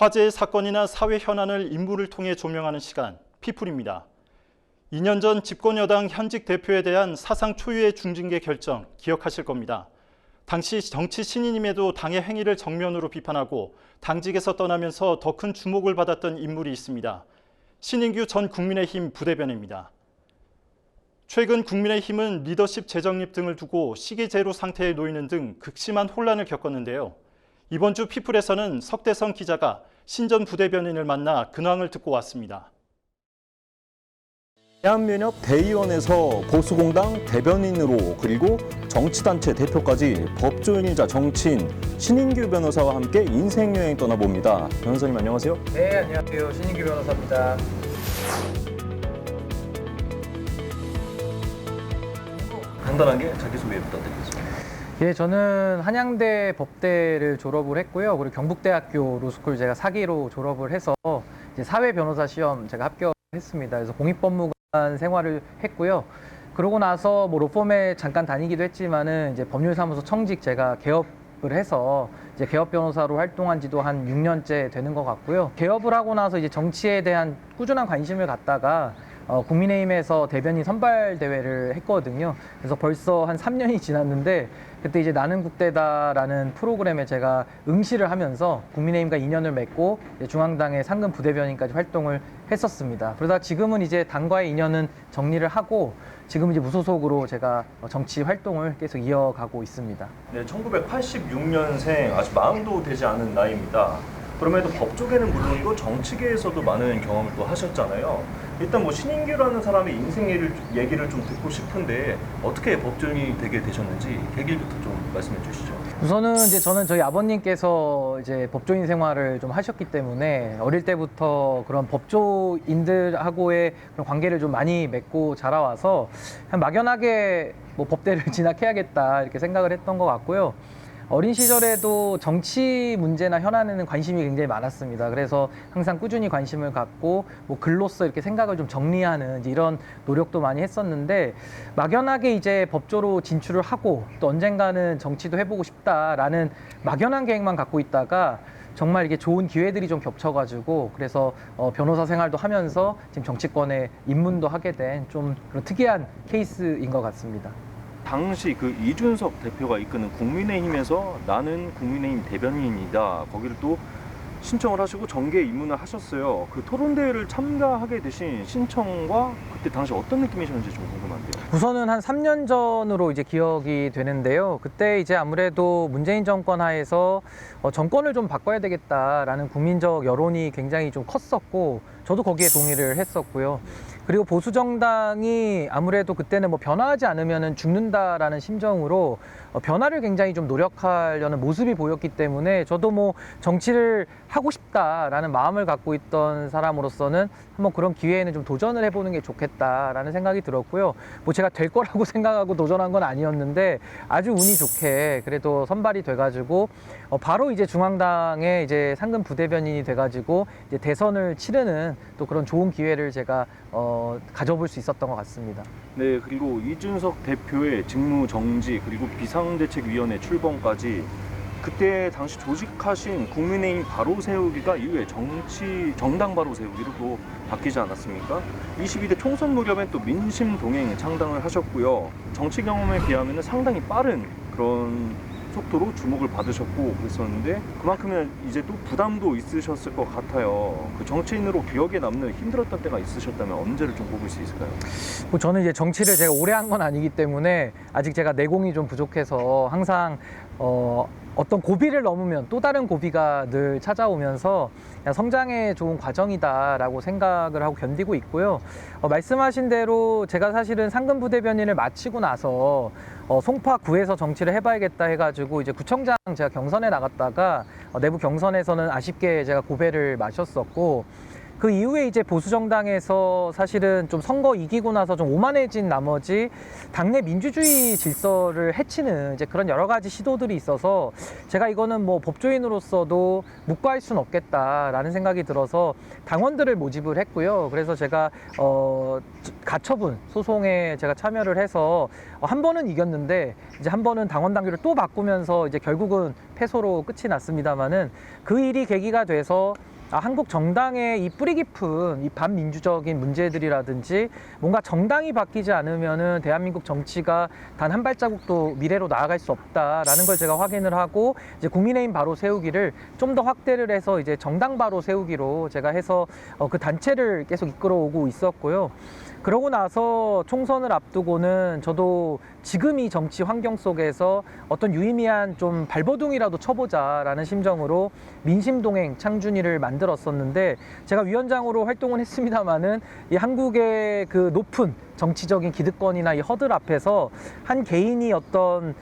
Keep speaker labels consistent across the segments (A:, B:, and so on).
A: 화제의 사건이나 사회 현안을 인물을 통해 조명하는 시간, 피플입니다. 2년 전 집권여당 현직 대표에 대한 사상 초유의 중징계 결정 기억하실 겁니다. 당시 정치 신인임에도 당의 행위를 정면으로 비판하고 당직에서 떠나면서 더 큰 주목을 받았던 인물이 있습니다. 신인규 전 국민의힘 부대변인입니다. 최근 국민의힘은 리더십 재정립 등을 두고 시기제로 상태에 놓이는 등 극심한 혼란을 겪었는데요. 이번 주 피플에서는 석대성 기자가 신 전 부대변인을 만나 근황을 듣고 왔습니다.
B: 대한민협 대의원에서 보수공당 대변인으로 그리고 정치단체 대표까지 법조인이자 정치인 신인규 변호사와 함께 인생여행 떠나봅니다. 변호사님 안녕하세요.
C: 네, 안녕하세요. 신인규 변호사입니다.
B: 간단하게 자기소개 부탁드리겠습니다.
C: 예, 저는 한양대 법대를 졸업을 했고요. 그리고 경북대학교 로스쿨 제가 4기로 졸업을 해서 이제 사회변호사 시험 제가 합격했습니다. 그래서 공익법무관 생활을 했고요. 그러고 나서 뭐 로펌에 잠깐 다니기도 했지만은 이제 법률사무소 청직 제가 개업을 해서 이제 개업 변호사로 활동한 지도 한 6년째 되는 것 같고요. 개업을 하고 나서 이제 정치에 대한 꾸준한 관심을 갖다가 국민의힘에서 대변인 선발 대회를 했거든요. 그래서 벌써 한 3년이 지났는데 그때 이제 나는 국대다라는 프로그램에 제가 응시를 하면서 국민의힘과 인연을 맺고 중앙당의 상근 부대변인까지 활동을 했었습니다. 그러다 지금은 이제 당과의 인연은 정리를 하고 지금 이제 무소속으로 제가 정치 활동을 계속 이어가고 있습니다.
B: 네, 1986년생 아직 40도 되지 않은 나이입니다. 그럼에도 법 쪽에는 물론이고 정치계에서도 많은 경험을 또 하셨잖아요. 일단 뭐 신인규라는 사람의 인생 얘기를 좀 듣고 싶은데 어떻게 법조인이 되게 되셨는지 계기부터 좀 말씀해 주시죠.
C: 우선은 이제 저는 저희 아버님께서 이제 법조인 생활을 좀 하셨기 때문에 어릴 때부터 그런 법조인들하고의 그런 관계를 좀 많이 맺고 자라와서 그냥 막연하게 뭐 법대를 진학해야겠다 이렇게 생각을 했던 것 같고요. 어린 시절에도 정치 문제나 현안에는 관심이 굉장히 많았습니다. 그래서 항상 꾸준히 관심을 갖고 뭐 글로써 이렇게 생각을 좀 정리하는 이제 이런 노력도 많이 했었는데 막연하게 이제 법조로 진출을 하고 또 언젠가는 정치도 해보고 싶다라는 막연한 계획만 갖고 있다가 정말 이게 좋은 기회들이 좀 겹쳐가지고 그래서 변호사 생활도 하면서 지금 정치권에 입문도 하게 된 좀 그런 특이한 케이스인 것 같습니다.
B: 당시 그 이준석 대표가 이끄는 국민의힘에서 나는 국민의힘 대변인이다. 거기를 또 신청을 하시고 정계에 입문을 하셨어요. 그 토론대회를 참가하게 되신 신청과 그때 당시 어떤 느낌이셨는지 좀 궁금한데요.
C: 우선은 한 3년 전으로 이제 기억이 되는데요. 그때 이제 아무래도 문재인 정권 하에서 정권을 좀 바꿔야 되겠다라는 국민적 여론이 굉장히 좀 컸었고 저도 거기에 동의를 했었고요. 그리고 보수 정당이 아무래도 그때는 뭐 변화하지 않으면 죽는다라는 심정으로 변화를 굉장히 좀 노력하려는 모습이 보였기 때문에 저도 뭐 정치를 하고 싶다라는 마음을 갖고 있던 사람으로서는 한번 그런 기회에는 좀 도전을 해보는 게 좋겠다라는 생각이 들었고요. 뭐 제가 될 거라고 생각하고 도전한 건 아니었는데 아주 운이 좋게 그래도 선발이 돼가지고 바로 이제 중앙당의 이제 상근 부대변인이 돼가지고 이제 대선을 치르는 또 그런 좋은 기회를 제가 가져볼 수 있었던 것 같습니다.
B: 네, 그리고 이준석 대표의 직무 정지 그리고 비상대책위원회 출범까지 그때 당시 조직하신 국민의힘 바로 세우기가 이후에 정당 바로 세우기로 또 바뀌지 않았습니까? 22대 총선 무렵엔 또 민심동행 창당을 하셨고요. 정치 경험에 비하면 상당히 빠른 그런 속도로 주목을 받으셨고 그랬었는데 그만큼은 이제 또 부담도 있으셨을 것 같아요. 그 정치인으로 기억에 남는 힘들었던 때가 있으셨다면 언제를 좀 꼽을 수 있을까요?
C: 뭐 저는 이제 정치를 제가 오래 한 건 아니기 때문에 아직 제가 내공이 좀 부족해서 항상 어떤 고비를 넘으면 또 다른 고비가 늘 찾아오면서 그냥 성장의 좋은 과정이다라고 생각을 하고 견디고 있고요. 말씀하신 대로 제가 사실은 상근 부대변인을 마치고 나서 송파구에서 정치를 해봐야겠다 해가지고 이제 구청장 제가 경선에 나갔다가 내부 경선에서는 아쉽게 제가 고배를 마셨었고 그 이후에 이제 보수정당에서 사실은 좀 선거 이기고 나서 좀 오만해진 나머지 당내 민주주의 질서를 해치는 이제 그런 여러 가지 시도들이 있어서 제가 이거는 뭐 법조인으로서도 묵과할 수는 없겠다라는 생각이 들어서 당원들을 모집을 했고요. 그래서 제가 가처분 소송에 제가 참여를 해서 한 번은 이겼는데 이제 한 번은 당원 당규를 또 바꾸면서 이제 결국은 패소로 끝이 났습니다만은 그 일이 계기가 돼서 한국 정당의 이 뿌리 깊은 이 반민주적인 문제들이라든지 뭔가 정당이 바뀌지 않으면은 대한민국 정치가 단 한 발자국도 미래로 나아갈 수 없다라는 걸 제가 확인을 하고 이제 국민의힘 바로 세우기를 좀 더 확대를 해서 이제 정당 바로 세우기로 제가 해서 그 단체를 계속 이끌어오고 있었고요. 그러고 나서 총선을 앞두고는 저도 지금 이 정치 환경 속에서 어떤 유의미한 좀 발버둥이라도 쳐보자라는 심정으로 민심동행 창준이를 만들었었는데 제가 위원장으로 활동을 했습니다마는 이 한국의 그 높은 정치적인 기득권이나 이 허들 앞에서 한 개인이 어떤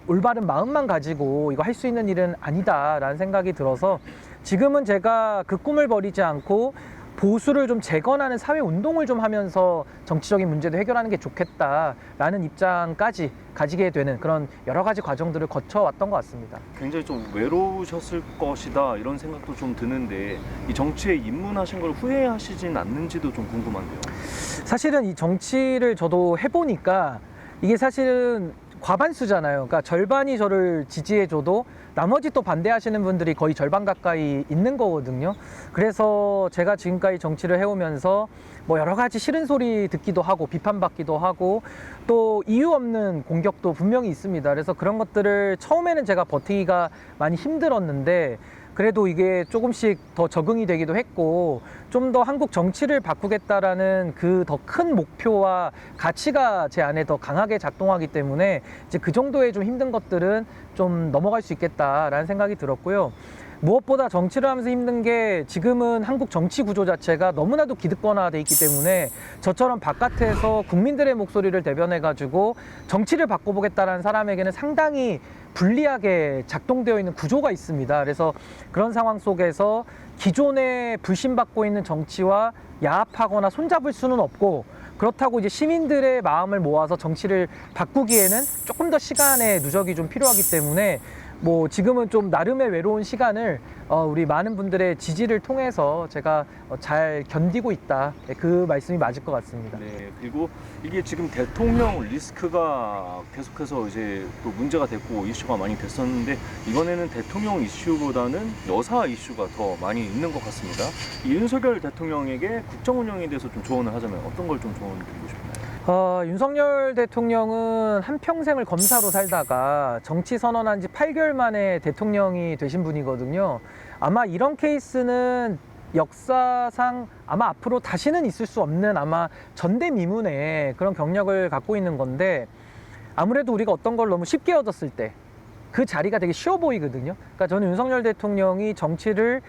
C: 올바른 마음만 가지고 이거 할 수 있는 일은 아니다라는 생각이 들어서 지금은 제가 그 꿈을 버리지 않고 보수를 좀 재건하는 사회 운동을 좀 하면서 정치적인 문제도 해결하는 게 좋겠다라는 입장까지 가지게 되는 그런 여러 가지 과정들을 거쳐왔던 것 같습니다.
B: 굉장히 좀 외로우셨을 것이다 이런 생각도 좀 드는데 이 정치에 입문하신 걸 후회하시진 않는지도 좀 궁금한데요.
C: 사실은 이 정치를 저도 해보니까 이게 사실은 과반수잖아요. 그러니까 절반이 저를 지지해줘도 나머지 또 반대하시는 분들이 거의 절반 가까이 있는 거거든요. 그래서 제가 지금까지 정치를 해오면서 뭐 여러 가지 싫은 소리 듣기도 하고 비판받기도 하고 또 이유 없는 공격도 분명히 있습니다. 그래서 그런 것들을 처음에는 제가 버티기가 많이 힘들었는데 그래도 이게 조금씩 더 적응이 되기도 했고 좀 더 한국 정치를 바꾸겠다라는 그 더 큰 목표와 가치가 제 안에 더 강하게 작동하기 때문에 이제 그 정도의 좀 힘든 것들은 좀 넘어갈 수 있겠다라는 생각이 들었고요. 무엇보다 정치를 하면서 힘든 게 지금은 한국 정치 구조 자체가 너무나도 기득권화돼 있기 때문에 저처럼 바깥에서 국민들의 목소리를 대변해가지고 정치를 바꿔보겠다는 사람에게는 상당히 불리하게 작동되어 있는 구조가 있습니다. 그래서 그런 상황 속에서 기존에 불신받고 있는 정치와 야합하거나 손잡을 수는 없고 그렇다고 이제 시민들의 마음을 모아서 정치를 바꾸기에는 조금 더 시간의 누적이 좀 필요하기 때문에 뭐 지금은 좀 나름의 외로운 시간을 우리 많은 분들의 지지를 통해서 제가 잘 견디고 있다. 네, 그 말씀이 맞을 것 같습니다.
B: 네, 그리고 이게 지금 대통령 리스크가 계속해서 이제 또 문제가 됐고 이슈가 많이 됐었는데 이번에는 대통령 이슈보다는 여사 이슈가 더 많이 있는 것 같습니다. 이 윤석열 대통령에게 국정 운영에 대해서 좀 조언을 하자면 어떤 걸 좀 조언 드리고 싶나요?
C: 윤석열 대통령은 한평생을 검사로 살다가 정치 선언한 지 8개월 만에 대통령이 되신 분이거든요. 아마 이런 케이스는 역사상 아마 앞으로 다시는 있을 수 없는 아마 전대미문의 그런 경력을 갖고 있는 건데 아무래도 우리가 어떤 걸 너무 쉽게 얻었을 때 그 자리가 되게 쉬워 보이거든요. 그러니까 저는 윤석열 대통령이 정치를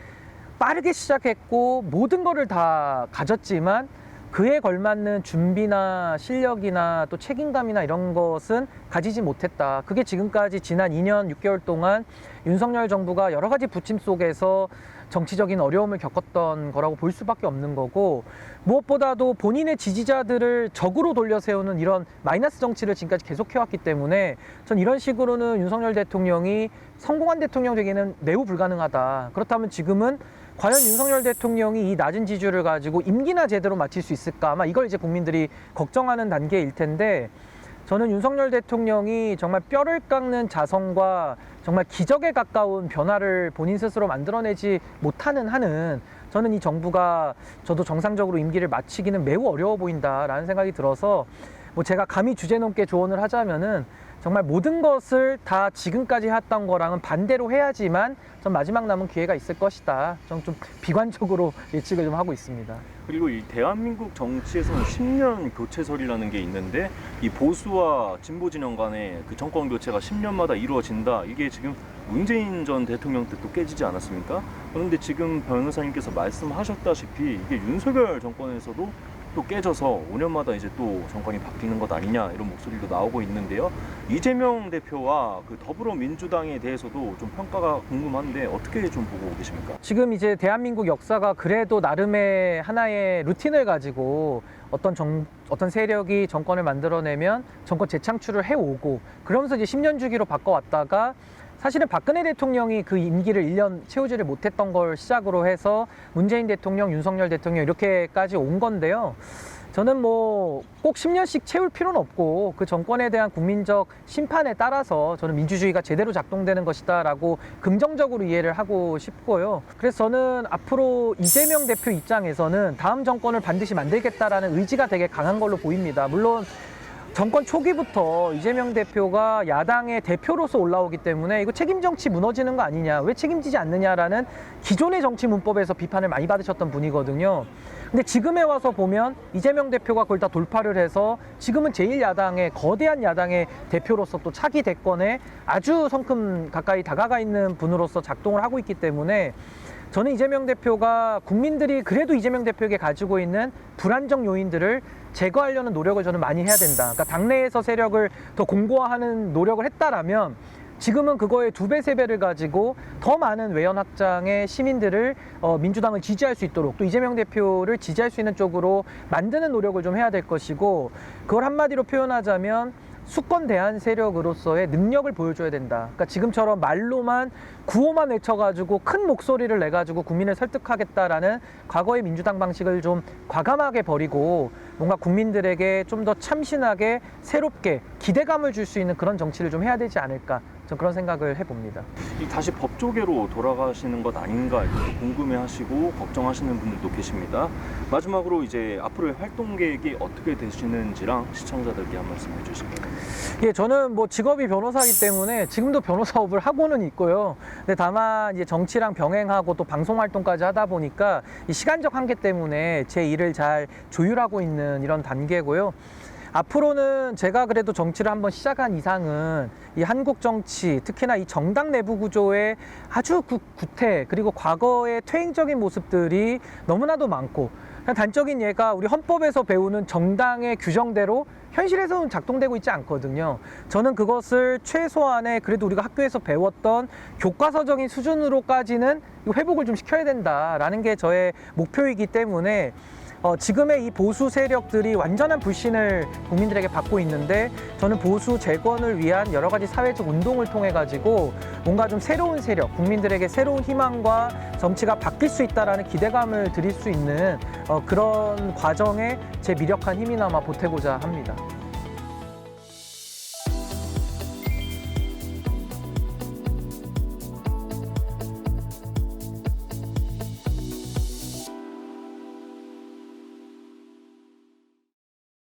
C: 빠르게 시작했고 모든 거를 다 가졌지만 그에 걸맞는 준비나 실력이나 또 책임감이나 이런 것은 가지지 못했다. 그게 지금까지 지난 2년 6개월 동안 윤석열 정부가 여러 가지 부침 속에서 정치적인 어려움을 겪었던 거라고 볼 수밖에 없는 거고 무엇보다도 본인의 지지자들을 적으로 돌려 세우는 이런 마이너스 정치를 지금까지 계속해왔기 때문에 전 이런 식으로는 윤석열 대통령이 성공한 대통령 되기는 매우 불가능하다. 그렇다면 지금은 과연 윤석열 대통령이 이 낮은 지지율을 가지고 임기나 제대로 마칠 수 있을까? 아마 이걸 이제 국민들이 걱정하는 단계일 텐데 저는 윤석열 대통령이 정말 뼈를 깎는 자성과 정말 기적에 가까운 변화를 본인 스스로 만들어내지 못하는 한은 저는 이 정부가 저도 정상적으로 임기를 마치기는 매우 어려워 보인다라는 생각이 들어서 뭐 제가 감히 주제 넘게 조언을 하자면은 정말 모든 것을 다 지금까지 했던 거랑은 반대로 해야지만 전 마지막 남은 기회가 있을 것이다. 좀 비관적으로 예측을 좀 하고 있습니다.
B: 그리고 이 대한민국 정치에서는 10년 교체설이라는 게 있는데 이 보수와 진보 진영 간의 그 정권 교체가 10년마다 이루어진다. 이게 지금 문재인 전 대통령 때도 깨지지 않았습니까? 그런데 지금 변호사님께서 말씀하셨다시피 이게 윤석열 정권에서도 또 깨져서 5년마다 이제 또 정권이 바뀌는 것 아니냐 이런 목소리도 나오고 있는데요. 이재명 대표와 그 더불어민주당에 대해서도 좀 평가가 궁금한데 어떻게 좀 보고 계십니까?
C: 지금 이제 대한민국 역사가 그래도 나름의 하나의 루틴을 가지고 어떤 세력이 정권을 만들어내면 정권 재창출을 해오고 그러면서 이제 10년 주기로 바꿔왔다가 사실은 박근혜 대통령이 그 임기를 1년 채우지를 못했던 걸 시작으로 해서 문재인 대통령, 윤석열 대통령 이렇게까지 온 건데요. 저는 뭐 꼭 10년씩 채울 필요는 없고 그 정권에 대한 국민적 심판에 따라서 저는 민주주의가 제대로 작동되는 것이다라고 긍정적으로 이해를 하고 싶고요. 그래서 저는 앞으로 이재명 대표 입장에서는 다음 정권을 반드시 만들겠다라는 의지가 되게 강한 걸로 보입니다. 물론 정권 초기부터 이재명 대표가 야당의 대표로서 올라오기 때문에 이거 책임 정치 무너지는 거 아니냐, 왜 책임지지 않느냐라는 기존의 정치 문법에서 비판을 많이 받으셨던 분이거든요. 근데 지금에 와서 보면 이재명 대표가 그걸 다 돌파를 해서 지금은 제1야당의 거대한 야당의 대표로서 또 차기 대권에 아주 성큼 가까이 다가가 있는 분으로서 작동을 하고 있기 때문에 저는 이재명 대표가 국민들이 그래도 이재명 대표에게 가지고 있는 불안정 요인들을 제거하려는 노력을 저는 많이 해야 된다. 그러니까 당내에서 세력을 더 공고화하는 노력을 했다라면 지금은 그거의 2배, 3배를 가지고 더 많은 외연 확장의 시민들을 민주당을 지지할 수 있도록 또 이재명 대표를 지지할 수 있는 쪽으로 만드는 노력을 좀 해야 될 것이고, 그걸 한마디로 표현하자면 수권 대한 세력으로서의 능력을 보여줘야 된다. 그러니까 지금처럼 말로만 구호만 외쳐가지고 큰 목소리를 내가지고 국민을 설득하겠다라는 과거의 민주당 방식을 좀 과감하게 버리고 뭔가 국민들에게 좀 더 참신하게 새롭게 기대감을 줄 수 있는 그런 정치를 좀 해야 되지 않을까, 전 그런 생각을 해봅니다.
B: 다시 법조계로 돌아가시는 것 아닌가 이렇게 궁금해하시고 걱정하시는 분들도 계십니다. 마지막으로 이제 앞으로의 활동 계획이 어떻게 되시는지랑 시청자들께 한 말씀 해주시면.
C: 예, 저는 뭐 직업이 변호사이기 때문에 지금도 변호사업을 하고는 있고요. 근데 다만 이제 정치랑 병행하고 또 방송 활동까지 하다 보니까 이 시간적 한계 때문에 제 일을 잘 조율하고 있는 이런 단계고요. 앞으로는 제가 그래도 정치를 한번 시작한 이상은 이 한국 정치, 특히나 이 정당 내부 구조의 아주 구태, 그리고 과거의 퇴행적인 모습들이 너무나도 많고, 그냥 단적인 예가 우리 헌법에서 배우는 정당의 규정대로 현실에서는 작동되고 있지 않거든요. 저는 그것을 최소한의 그래도 우리가 학교에서 배웠던 교과서적인 수준으로까지는 회복을 좀 시켜야 된다라는 게 저의 목표이기 때문에 지금의 이 보수 세력들이 완전한 불신을 국민들에게 받고 있는데, 저는 보수 재건을 위한 여러 가지 사회적 운동을 통해 가지고 뭔가 좀 새로운 세력, 국민들에게 새로운 희망과 정치가 바뀔 수 있다라는 기대감을 드릴 수 있는 그런 과정에 제 미력한 힘이나마 보태고자 합니다.